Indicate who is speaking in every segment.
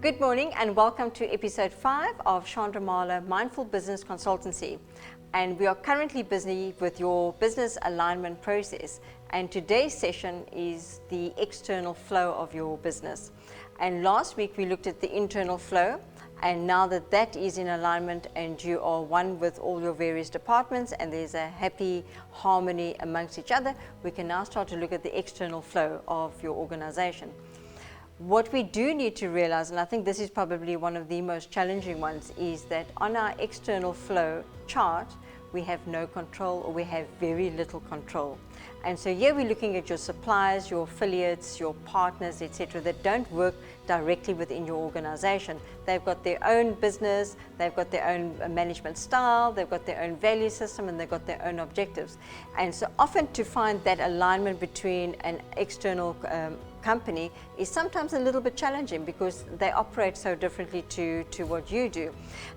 Speaker 1: Good morning and welcome to episode 5 of Chandramala Mindful Business Consultancy. And we are currently busy with your business alignment process. And today's session is the external flow of your business. And last week we looked at the internal flow. And now that that is in alignment and you are one with all your various departments and there's a happy harmony amongst each other, we can now start to look at the external flow of your organization. What we do need to realize, and I think this is probably one of the most challenging ones, is that on our external flow chart, we have no control or we have very little control. And so here we're looking at your suppliers, your affiliates, your partners, etc., that don't work directly within your organization. They've got their own business, they've got their own management style, they've got their own value system, and they've got their own objectives. And so often to find that alignment between an external company is sometimes a little bit challenging because they operate so differently to what you do.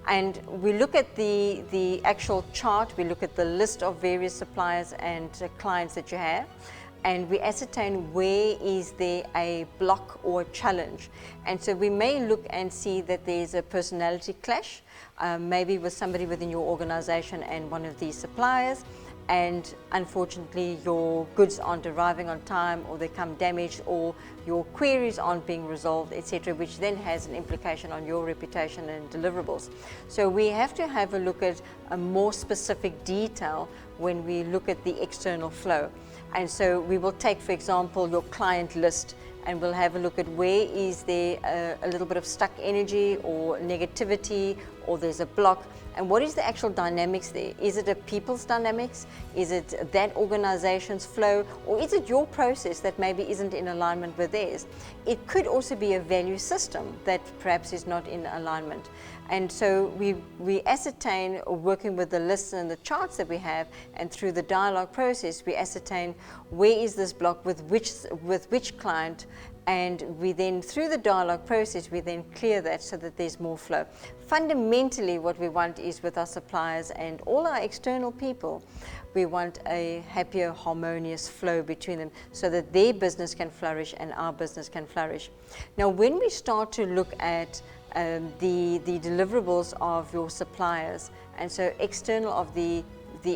Speaker 1: And we look at the actual chart, we look at the list of various suppliers and clients that you have, and we ascertain where is there a block or a challenge. And so we may look and see that there's a personality clash, maybe with somebody within your organization and one of these suppliers, and unfortunately your goods aren't arriving on time, or they come damaged, or your queries aren't being resolved, etc., which then has an implication on your reputation and deliverables. So we have to have a look at a more specific detail when we look at the external flow. And so we will take, for example, your client list, and we'll have a look at where is there a little bit of stuck energy or negativity, or there's a block, and what is the actual dynamics there? Is it a people's dynamics? Is it that organization's flow? Or is it your process that maybe isn't in alignment with theirs? It could also be a value system that perhaps is not in alignment. And so we ascertain, working with the lists and the charts that we have, and through the dialogue process, we ascertain where is this block with which client, and we then, through the dialogue process, we then clear that so that there's more flow. Fundamentally, what we want is, with our suppliers and all our external people, we want a happier, harmonious flow between them so that their business can flourish and our business can flourish. Now, when we start to look at the deliverables of your suppliers, and so external of the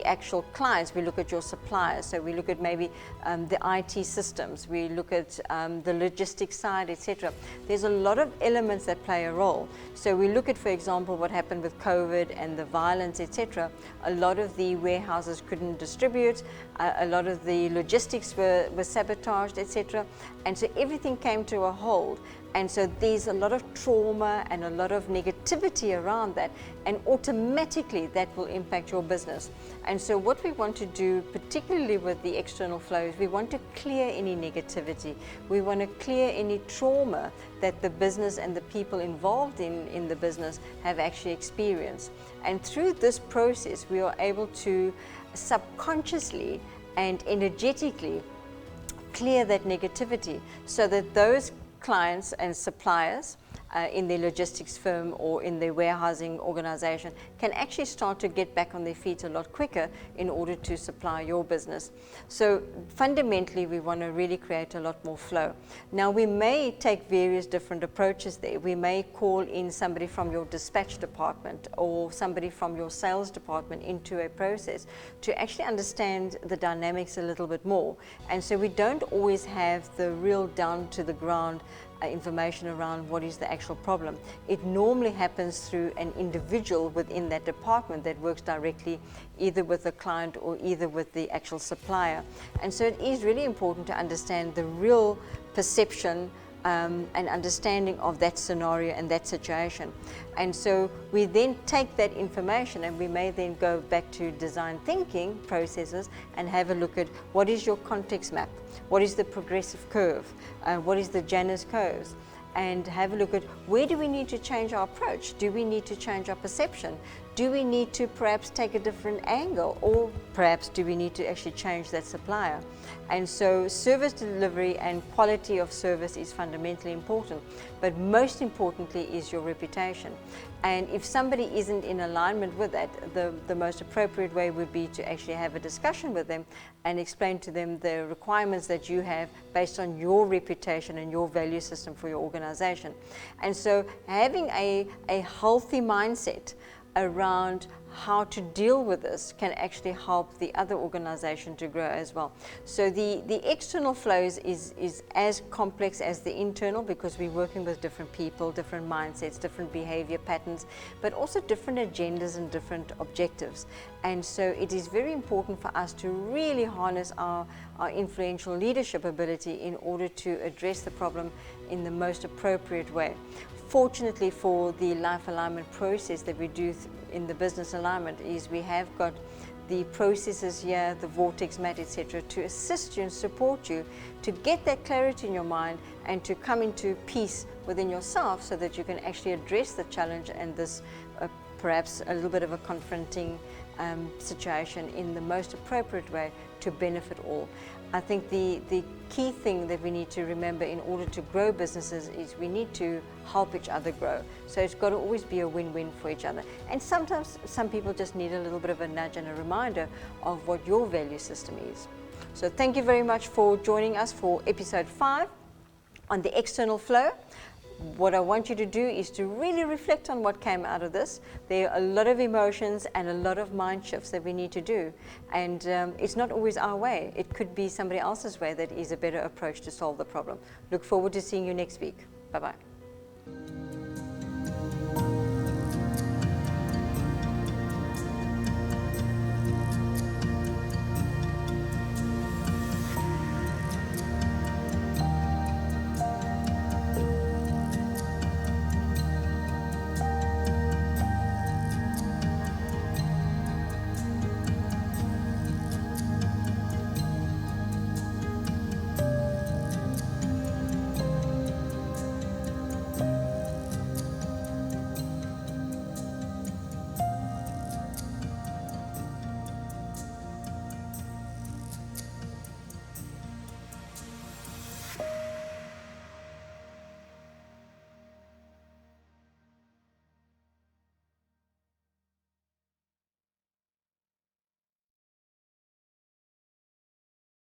Speaker 1: actual clients, we look at your suppliers. So we look at maybe the IT systems, we look at the logistics side, etc. There's a lot of elements that play a role. So we look at, for example, what happened with COVID and the violence, etc. A lot of the warehouses couldn't distribute, a lot of the logistics were sabotaged, etc. And so everything came to a halt. And so there's a lot of trauma and a lot of negativity around that, and automatically that will impact your business. And so what we want to do, particularly with the external flows, we want to clear any negativity. We want to clear any trauma that the business and the people involved in the business have actually experienced. And through this process, we are able to subconsciously and energetically clear that negativity so that those clients and suppliers in their logistics firm or in their warehousing organization can actually start to get back on their feet a lot quicker in order to supply your business. So fundamentally, we want to really create a lot more flow. Now, we may take various different approaches there. We may call in somebody from your dispatch department or somebody from your sales department into a process to actually understand the dynamics a little bit more. And so we don't always have the real down to the ground information around what is the actual problem. It normally happens through an individual within that department that works directly either with the client or either with the actual supplier. And so it is really important to understand the real perception and understanding of that scenario and that situation. And so we then take that information and we may then go back to design thinking processes and have a look at what is your context map, what is the progressive curve, what is the Janus curves, and have a look at where do we need to change our approach? Do we need to change our perception? Do we need to perhaps take a different angle, or perhaps do we need to actually change that supplier? And so service delivery and quality of service is fundamentally important, but most importantly is your reputation. And if somebody isn't in alignment with that, the most appropriate way would be to actually have a discussion with them and explain to them the requirements that you have based on your reputation and your value system for your organization. And so having a healthy mindset around how to deal with this can actually help the other organization to grow as well. So the external flows is as complex as the internal, because we're working with different people, different mindsets, different behavior patterns, but also different agendas and different objectives. And so it is very important for us to really harness our influential leadership ability in order to address the problem in the most appropriate way. Fortunately for the life alignment process that we do in the business alignment is we have got the processes here, the vortex mat, etc., to assist you and support you to get that clarity in your mind and to come into peace within yourself, so that you can actually address the challenge and this perhaps a little bit of a confronting situation in the most appropriate way to benefit all. I think the key thing that we need to remember in order to grow businesses is we need to help each other grow. So it's got to always be a win-win for each other. And sometimes some people just need a little bit of a nudge and a reminder of what your value system is. So thank you very much for joining us for episode 5 on the external flow. What I want you to do is to really reflect on what came out of this. There are a lot of emotions and a lot of mind shifts that we need to do. And it's not always our way. It could be somebody else's way that is a better approach to solve the problem. Look forward to seeing you next week. Bye-bye.